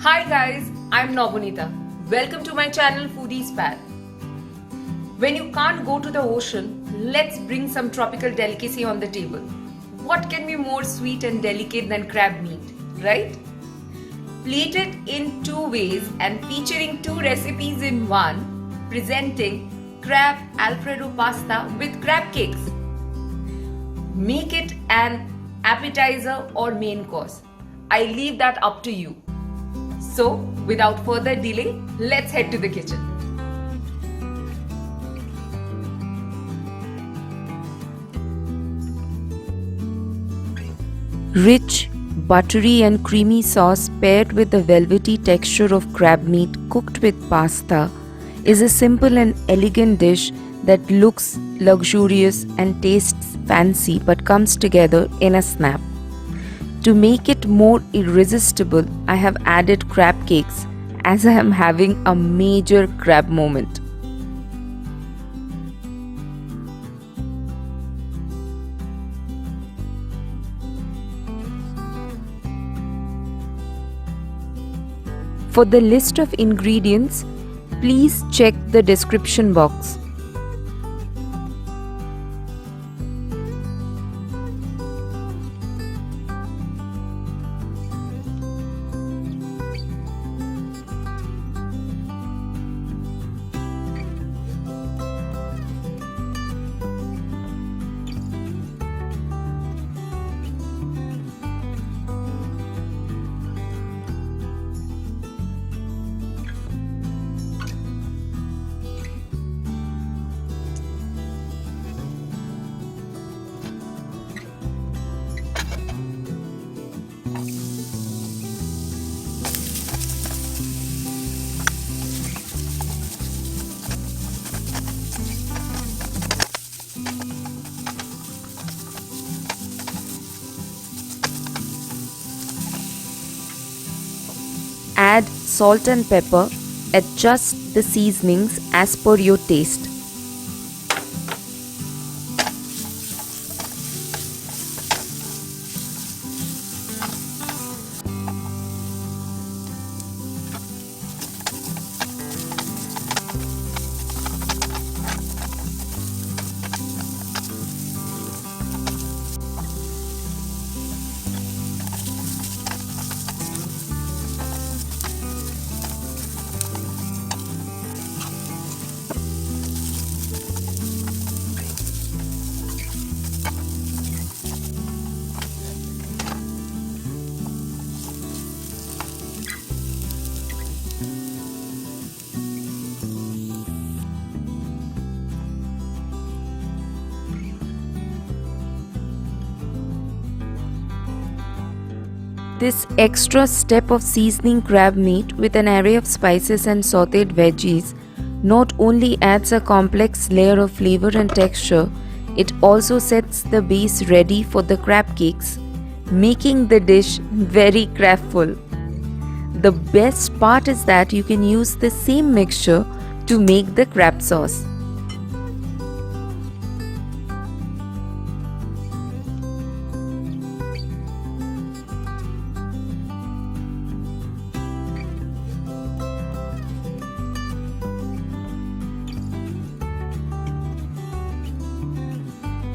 Hi guys, I'm Nobunita. Welcome to my channel Foodie's Pal. When you can't go to the ocean, let's bring some tropical delicacy on the table. What can be more sweet and delicate than crab meat, right? Plated in two ways and featuring two recipes in one, presenting crab Alfredo pasta with crab cakes. Make it an appetizer or main course. I leave that up to you. So, without further delay, let's head to the kitchen. Rich, buttery and creamy sauce paired with the velvety texture of crab meat cooked with pasta is a simple and elegant dish that looks luxurious and tastes fancy but comes together in a snap. To make it more irresistible, I have added crab cakes as I am having a major crab moment. For the list of ingredients, please check the description box. Add salt and pepper. Adjust the seasonings as per your taste. This extra step of seasoning crab meat with an array of spices and sautéed veggies not only adds a complex layer of flavor and texture, it also sets the base ready for the crab cakes, making the dish very crabful. The best part is that you can use the same mixture to make the crab sauce.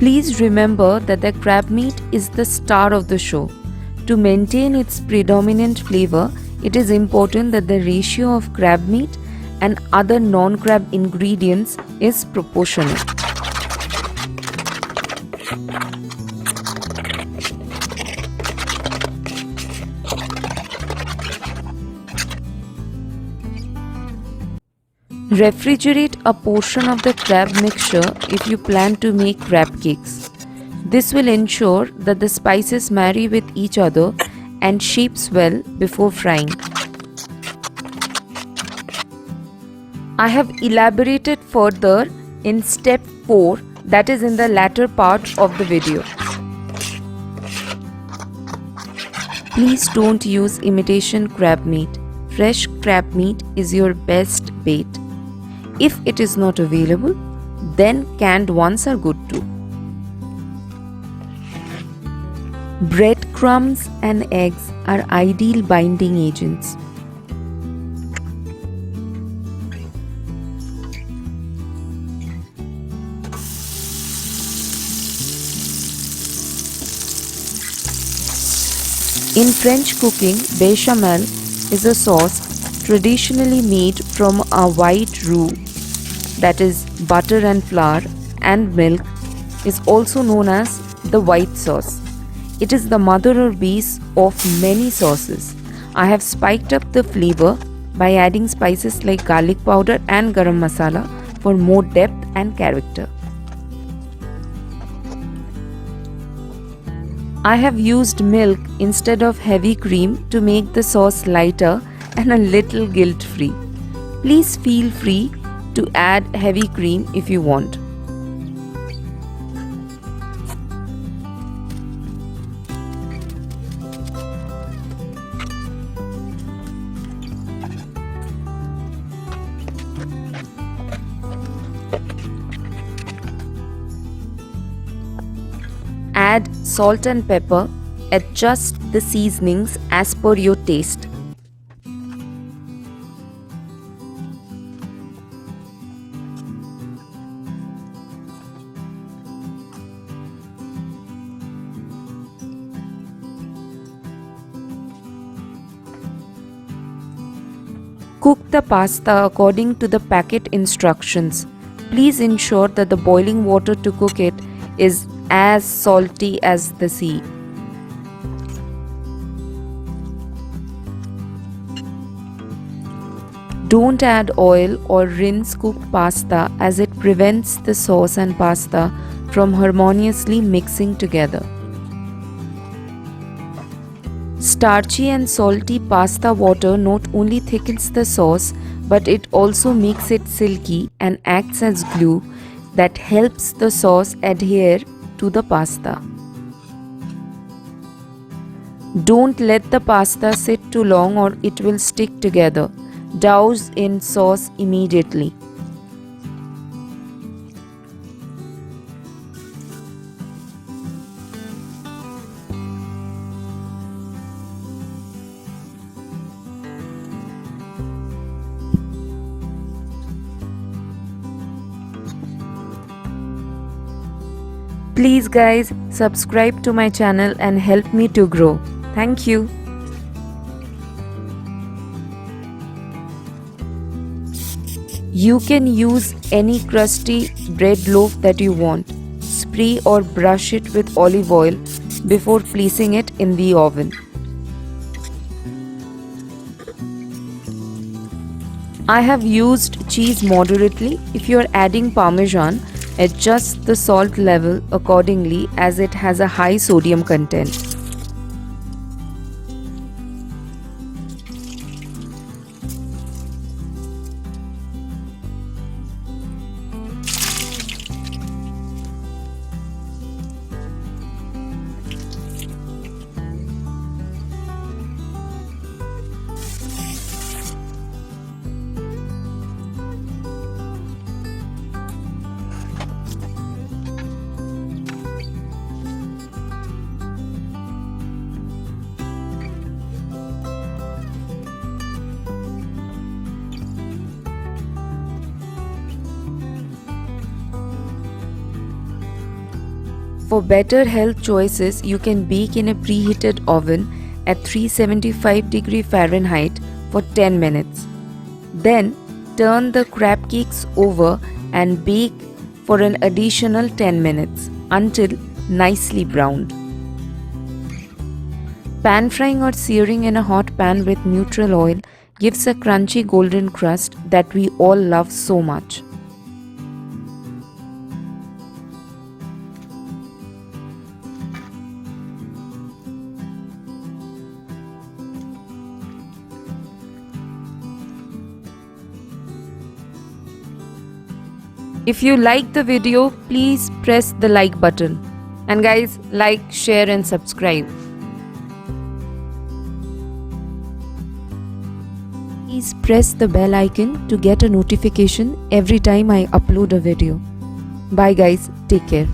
Please remember that the crab meat is the star of the show. To maintain its predominant flavor, it is important that the ratio of crab meat and other non-crab ingredients is proportional. Refrigerate a portion of the crab mixture if you plan to make crab cakes. This will ensure that the spices marry with each other and shapes well before frying. I have elaborated further in step 4, that is in the latter part of the video. Please don't use imitation crab meat. Fresh crab meat is your best bait. If it is not available, then canned ones are good too. Breadcrumbs and eggs are ideal binding agents. In French cooking, béchamel is a sauce traditionally made from a white roux, that is butter and flour and milk, is also known as the white sauce. It is the mother or base of many sauces. I have spiked up the flavor by adding spices like garlic powder and garam masala for more depth and character. I have used milk instead of heavy cream to make the sauce lighter and a little guilt-free. Please feel free to add heavy cream if you want. Add salt and pepper. Adjust the seasonings as per your taste. Cook the pasta according to the packet instructions. Please ensure that the boiling water to cook it is as salty as the sea. Don't add oil or rinse cooked pasta as it prevents the sauce and pasta from harmoniously mixing together. Starchy and salty pasta water not only thickens the sauce, but it also makes it silky and acts as glue that helps the sauce adhere to the pasta. Don't let the pasta sit too long or it will stick together. Douse in sauce immediately. Please guys, subscribe to my channel and help me to grow. Thank you. You can use any crusty bread loaf that you want. Spray or brush it with olive oil before placing it in the oven. I have used cheese moderately. If you are adding parmesan, adjust the salt level accordingly as it has a high sodium content. For better health choices, you can bake in a preheated oven at 375 Fahrenheit for 10 minutes. Then turn the crab cakes over and bake for an additional 10 minutes until nicely browned. Pan frying or searing in a hot pan with neutral oil gives a crunchy golden crust that we all love so much. If you like the video, please press the like button. And guys, like, share and subscribe. Please press the bell icon to get a notification every time I upload a video. Bye guys, take care.